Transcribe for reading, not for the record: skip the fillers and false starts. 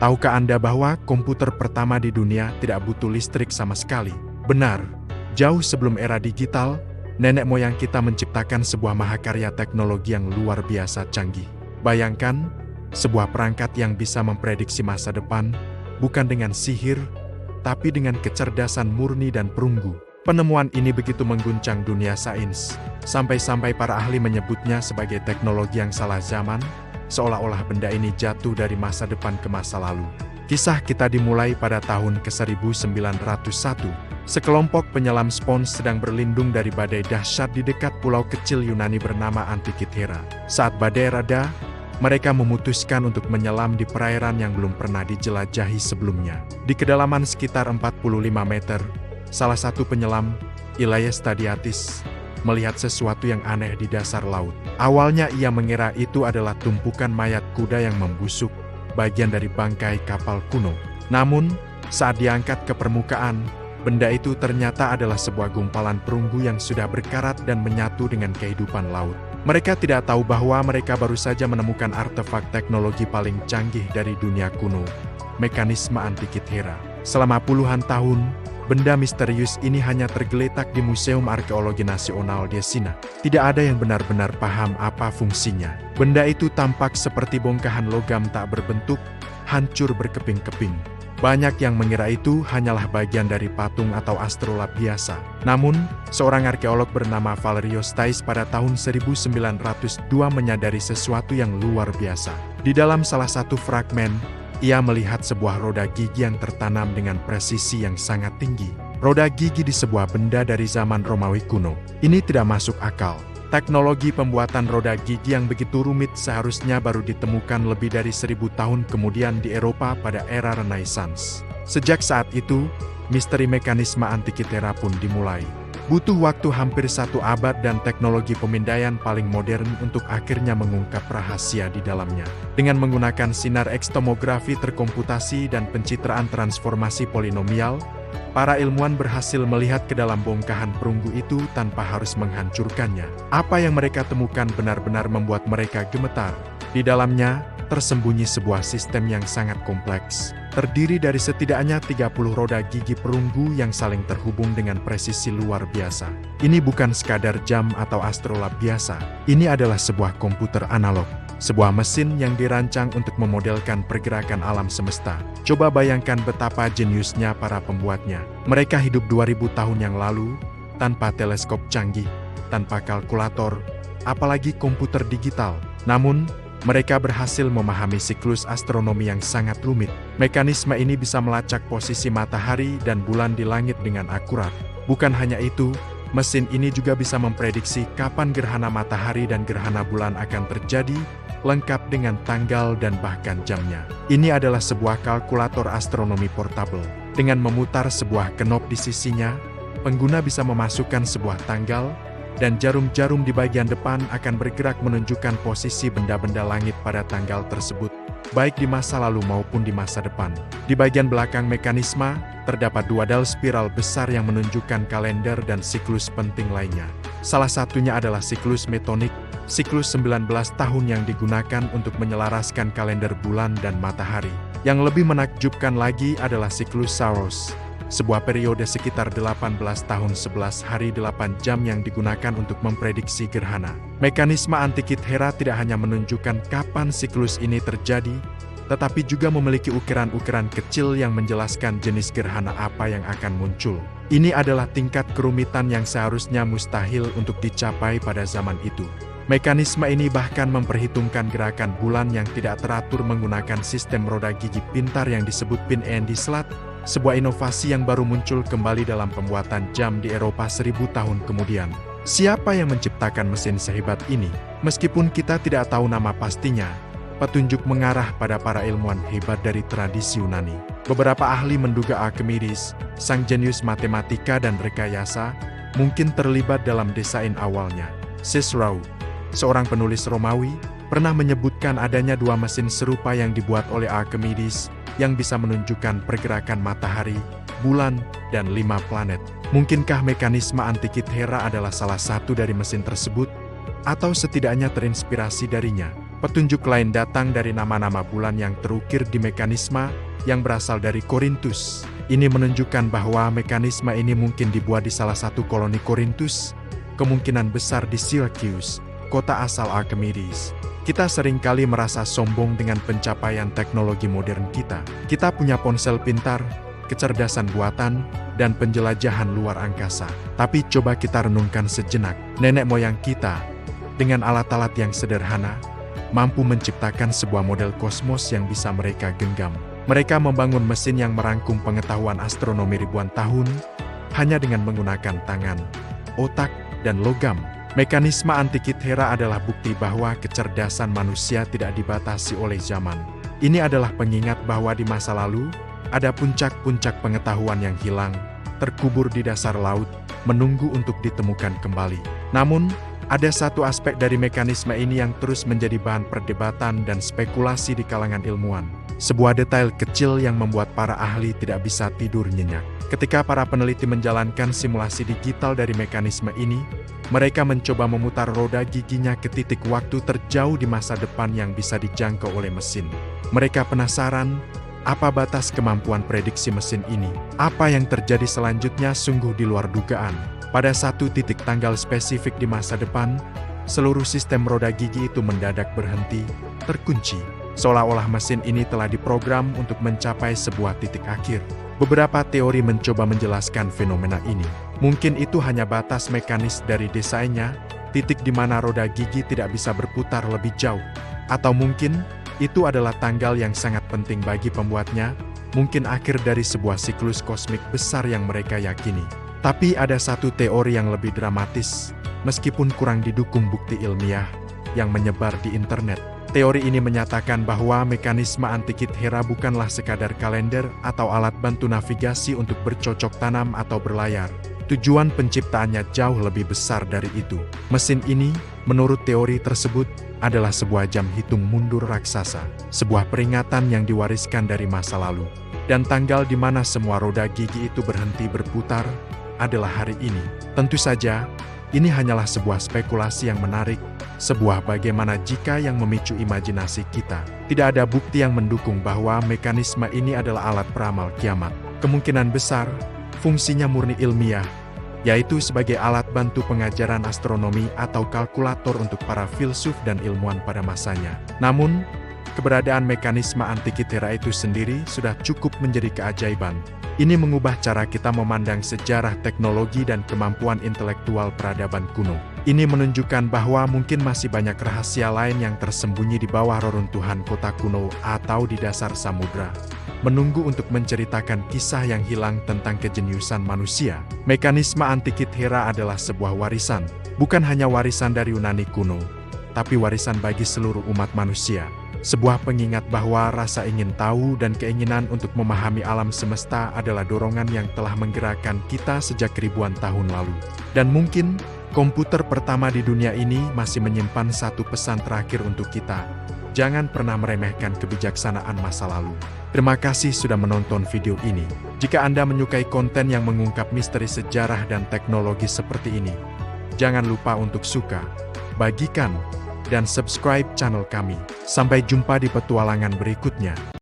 Tahukah Anda bahwa komputer pertama di dunia tidak butuh listrik sama sekali? Benar, jauh sebelum era digital, nenek moyang kita menciptakan sebuah mahakarya teknologi yang luar biasa canggih. Bayangkan, sebuah perangkat yang bisa memprediksi masa depan, bukan dengan sihir, tapi dengan kecerdasan murni dan perunggu. Penemuan ini begitu mengguncang dunia sains, sampai-sampai para ahli menyebutnya sebagai teknologi yang salah zaman, seolah-olah benda ini jatuh dari masa depan ke masa lalu. Kisah kita dimulai pada tahun ke-1901. Sekelompok penyelam spons sedang berlindung dari badai dahsyat di dekat pulau kecil Yunani bernama Antikythera. Saat badai reda, mereka memutuskan untuk menyelam di perairan yang belum pernah dijelajahi sebelumnya. Di kedalaman sekitar 45 meter, salah satu penyelam, Elias Stadiatis, melihat sesuatu yang aneh di dasar laut. Awalnya ia mengira itu adalah tumpukan mayat kuda yang membusuk, bagian dari bangkai kapal kuno. Namun, saat diangkat ke permukaan, benda itu ternyata adalah sebuah gumpalan perunggu yang sudah berkarat dan menyatu dengan kehidupan laut. Mereka tidak tahu bahwa mereka baru saja menemukan artefak teknologi paling canggih dari dunia kuno, mekanisme Antikythera. Selama puluhan tahun, benda misterius ini hanya tergeletak di Museum Arkeologi Nasional di Siena. Tidak ada yang benar-benar paham apa fungsinya. Benda itu tampak seperti bongkahan logam tak berbentuk, hancur berkeping-keping. Banyak yang mengira itu hanyalah bagian dari patung atau astrolab biasa. Namun, seorang arkeolog bernama Valerios Thais pada tahun 1902 menyadari sesuatu yang luar biasa. Di dalam salah satu fragmen, ia melihat sebuah roda gigi yang tertanam dengan presisi yang sangat tinggi. Roda gigi di sebuah benda dari zaman Romawi kuno. Ini tidak masuk akal. Teknologi pembuatan roda gigi yang begitu rumit seharusnya baru ditemukan lebih dari 1000 tahun kemudian di Eropa pada era Renaissance. Sejak saat itu, misteri mekanisme Antikythera pun dimulai. Butuh waktu hampir 1 abad dan teknologi pemindaian paling modern untuk akhirnya mengungkap rahasia di dalamnya. Dengan menggunakan sinar X-tomografi terkomputasi dan pencitraan transformasi polinomial, para ilmuwan berhasil melihat ke dalam bongkahan perunggu itu tanpa harus menghancurkannya. Apa yang mereka temukan benar-benar membuat mereka gemetar. Di dalamnya, tersembunyi sebuah sistem yang sangat kompleks. Terdiri dari setidaknya 30 roda gigi perunggu yang saling terhubung dengan presisi luar biasa. Ini bukan sekadar jam atau astrolab biasa. Ini adalah sebuah komputer analog. Sebuah mesin yang dirancang untuk memodelkan pergerakan alam semesta. Coba bayangkan betapa jeniusnya para pembuatnya. Mereka hidup 2000 tahun yang lalu, tanpa teleskop canggih, tanpa kalkulator, apalagi komputer digital. Namun, mereka berhasil memahami siklus astronomi yang sangat rumit. Mekanisme ini bisa melacak posisi matahari dan bulan di langit dengan akurat. Bukan hanya itu, mesin ini juga bisa memprediksi kapan gerhana matahari dan gerhana bulan akan terjadi, lengkap dengan tanggal dan bahkan jamnya. Ini adalah sebuah kalkulator astronomi portable. Dengan memutar sebuah knob di sisinya, pengguna bisa memasukkan sebuah tanggal, dan jarum-jarum di bagian depan akan bergerak menunjukkan posisi benda-benda langit pada tanggal tersebut, baik di masa lalu maupun di masa depan. Di bagian belakang mekanisme, terdapat 2 dial spiral besar yang menunjukkan kalender dan siklus penting lainnya. Salah satunya adalah siklus metonik, siklus 19 tahun yang digunakan untuk menyelaraskan kalender bulan dan matahari. Yang lebih menakjubkan lagi adalah siklus Saros, sebuah periode sekitar 18 tahun 11 hari 8 jam yang digunakan untuk memprediksi gerhana. Mekanisme Antikythera tidak hanya menunjukkan kapan siklus ini terjadi, tetapi juga memiliki ukiran-ukiran kecil yang menjelaskan jenis gerhana apa yang akan muncul. Ini adalah tingkat kerumitan yang seharusnya mustahil untuk dicapai pada zaman itu. Mekanisme ini bahkan memperhitungkan gerakan bulan yang tidak teratur menggunakan sistem roda gigi pintar yang disebut pin and slot, sebuah inovasi yang baru muncul kembali dalam pembuatan jam di Eropa 1000 tahun kemudian. Siapa yang menciptakan mesin sehebat ini? Meskipun kita tidak tahu nama pastinya, petunjuk mengarah pada para ilmuwan hebat dari tradisi Yunani. Beberapa ahli menduga Archimedes, sang jenius matematika dan rekayasa, mungkin terlibat dalam desain awalnya. Cicero, seorang penulis Romawi, pernah menyebutkan adanya 2 mesin serupa yang dibuat oleh Archimedes, yang bisa menunjukkan pergerakan matahari, bulan, dan 5 planet. Mungkinkah mekanisme Antikythera adalah salah satu dari mesin tersebut? Atau setidaknya terinspirasi darinya? Petunjuk lain datang dari nama-nama bulan yang terukir di mekanisme yang berasal dari Korintus. Ini menunjukkan bahwa mekanisme ini mungkin dibuat di salah satu koloni Korintus, kemungkinan besar di Syracuse, kota asal Archimedes. Kita seringkali merasa sombong dengan pencapaian teknologi modern kita. Kita punya ponsel pintar, kecerdasan buatan, dan penjelajahan luar angkasa. Tapi coba kita renungkan sejenak, nenek moyang kita, dengan alat-alat yang sederhana, mampu menciptakan sebuah model kosmos yang bisa mereka genggam. Mereka membangun mesin yang merangkum pengetahuan astronomi ribuan tahun, hanya dengan menggunakan tangan, otak, dan logam. Mekanisme Antikythera adalah bukti bahwa kecerdasan manusia tidak dibatasi oleh zaman. Ini adalah pengingat bahwa di masa lalu, ada puncak-puncak pengetahuan yang hilang, terkubur di dasar laut, menunggu untuk ditemukan kembali. Namun, ada satu aspek dari mekanisme ini yang terus menjadi bahan perdebatan dan spekulasi di kalangan ilmuwan. Sebuah detail kecil yang membuat para ahli tidak bisa tidur nyenyak. Ketika para peneliti menjalankan simulasi digital dari mekanisme ini, mereka mencoba memutar roda giginya ke titik waktu terjauh di masa depan yang bisa dijangkau oleh mesin. Mereka penasaran, apa batas kemampuan prediksi mesin ini? Apa yang terjadi selanjutnya sungguh di luar dugaan. Pada satu titik tanggal spesifik di masa depan, seluruh sistem roda gigi itu mendadak berhenti, terkunci, seolah-olah mesin ini telah diprogram untuk mencapai sebuah titik akhir. Beberapa teori mencoba menjelaskan fenomena ini. Mungkin itu hanya batas mekanis dari desainnya, titik di mana roda gigi tidak bisa berputar lebih jauh. Atau mungkin, itu adalah tanggal yang sangat penting bagi pembuatnya, mungkin akhir dari sebuah siklus kosmik besar yang mereka yakini. Tapi ada satu teori yang lebih dramatis, meskipun kurang didukung bukti ilmiah, yang menyebar di internet. Teori ini menyatakan bahwa mekanisme Antikythera bukanlah sekadar kalender atau alat bantu navigasi untuk bercocok tanam atau berlayar. Tujuan penciptaannya jauh lebih besar dari itu. Mesin ini, menurut teori tersebut, adalah sebuah jam hitung mundur raksasa, sebuah peringatan yang diwariskan dari masa lalu. Dan tanggal di mana semua roda gigi itu berhenti berputar, adalah hari ini. Tentu saja, ini hanyalah sebuah spekulasi yang menarik, sebuah bagaimana jika yang memicu imajinasi kita. Tidak ada bukti yang mendukung bahwa mekanisme ini adalah alat peramal kiamat. Kemungkinan besar, fungsinya murni ilmiah, yaitu sebagai alat bantu pengajaran astronomi atau kalkulator untuk para filsuf dan ilmuwan pada masanya. Namun, keberadaan mekanisme Antikythera itu sendiri sudah cukup menjadi keajaiban. Ini mengubah cara kita memandang sejarah teknologi dan kemampuan intelektual peradaban kuno. Ini menunjukkan bahwa mungkin masih banyak rahasia lain yang tersembunyi di bawah reruntuhan kota kuno atau di dasar samudra, menunggu untuk menceritakan kisah yang hilang tentang kejeniusan manusia. Mekanisme Antikythera adalah sebuah warisan, bukan hanya warisan dari Yunani kuno, tapi warisan bagi seluruh umat manusia. Sebuah pengingat bahwa rasa ingin tahu dan keinginan untuk memahami alam semesta adalah dorongan yang telah menggerakkan kita sejak ribuan tahun lalu. Dan mungkin, komputer pertama di dunia ini masih menyimpan satu pesan terakhir untuk kita. Jangan pernah meremehkan kebijaksanaan masa lalu. Terima kasih sudah menonton video ini. Jika Anda menyukai konten yang mengungkap misteri sejarah dan teknologi seperti ini, jangan lupa untuk suka, bagikan, dan subscribe channel kami. Sampai jumpa di petualangan berikutnya.